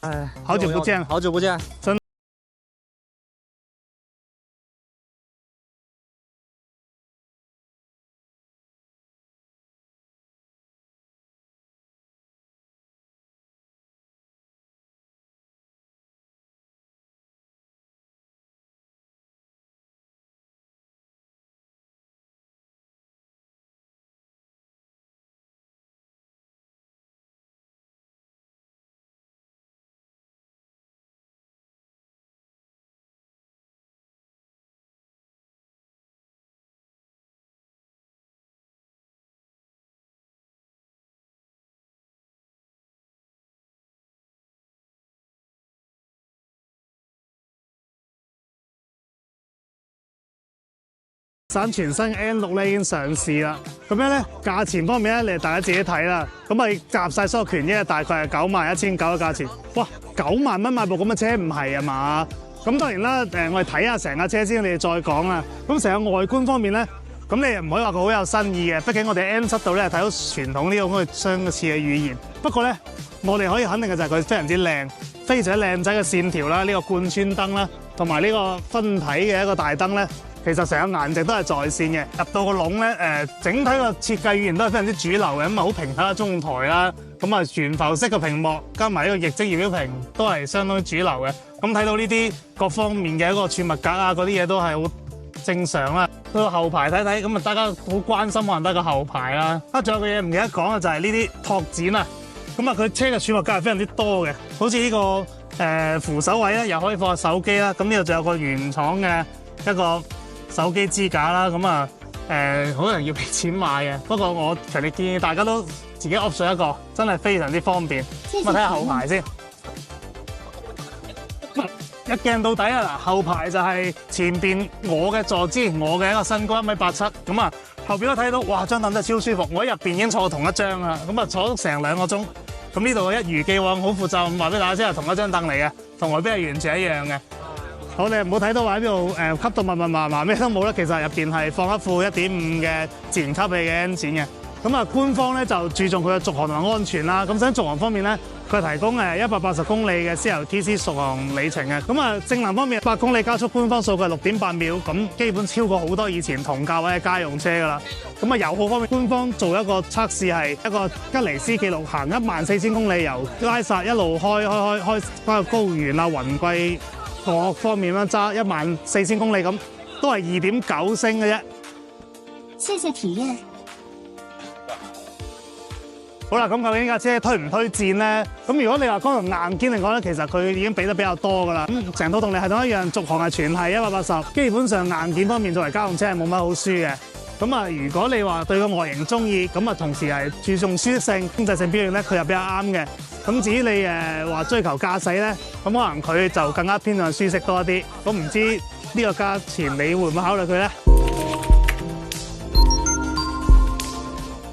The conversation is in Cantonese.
哎，好久不见，好久不见，真。散全新 N6咧已經上市啦，咁樣咧價錢方面咧，你大家自己睇啦。咁咪集晒所有權益，大概係91,900嘅價錢。哇，9萬蚊買部咁嘅車唔係啊嘛？咁當然啦，我哋睇下成架車先，你哋再講啦。咁成個外觀方面咧，咁你又唔可以話佢好有新意嘅，畢竟我哋 N7 度咧睇到傳統呢種咁嘅相似嘅語言。不過咧，我哋可以肯定嘅就係佢非常之靚，非常之靚仔嘅線條啦，呢個貫穿燈啦，同埋呢個分體嘅一個大燈咧。其實成個顏值都係在線嘅，入到個籠咧，整體個設計語言都係非常之主流嘅，咁啊好平坦嘅中台啦，咁啊懸浮式嘅屏幕，加埋呢個液晶儀表屏都係相當主流嘅。咁睇到呢啲各方面嘅一個儲物格啊，嗰啲嘢都係好正常啦。到後排睇睇，咁啊大家好關心可能得個後排啦。仲有個嘢唔記得講嘅就係呢啲拓展啊，咁啊佢車嘅儲物格係非常之多嘅，好似呢個扶手位咧又可以放手機啦，咁呢度仲有個原廠嘅一個手機支架啦，咁啊可能要俾錢買嘅，不過我強烈建議大家都自己 option 一個，真係非常之方便。咁啊睇下後排先，一鏡到底啊！嗱，後排就係前邊我嘅坐姿，我嘅一個身高1.87米，咁啊後邊都睇到，哇張凳真係超舒服，我喺入邊已經坐同一張啦，咁啊坐咗成2個鐘，咁呢度一如既往好負責任話俾大家知係同一張凳嚟嘅，同外邊係完全一樣嘅。好，你唔好睇到話喺邊度吸到密麻咩都冇啦，其實入邊係放一副1.5嘅自然吸氣嘅 N 展嘅。咁啊，官方咧就注重佢嘅續航同埋安全啦。咁喺續航方面咧，佢提供180公里嘅 CLTC 續航里程嘅。咁啊，性能方面，100公里加速官方數據係6.8秒，咁基本超過好多以前同價位嘅家用車㗎啦。咁啊，油耗方面，官方做一個測試係一個吉尼斯紀錄行14,000公里，由拉薩一路開翻去高原啊、雲貴。各方面啦，揸14,000公里咁，都係2.9升嘅啫。謝謝體驗。好啦，咁究竟架車推唔推薦咧？咁如果你話講硬件嚟講咧，其實佢已經俾得比較多噶啦。咁成套動力系統一樣，續航係全係180，基本上硬件方面作為家用車係冇乜好輸嘅。咁啊，如果你話對個外形中意，咁啊同時係注重舒適性、經濟性表現咧，佢又比較啱嘅。咁至於你話追求駕駛咧，咁可能佢就更加偏向舒適多一啲。咁唔知呢個價錢你會唔會考慮佢咧？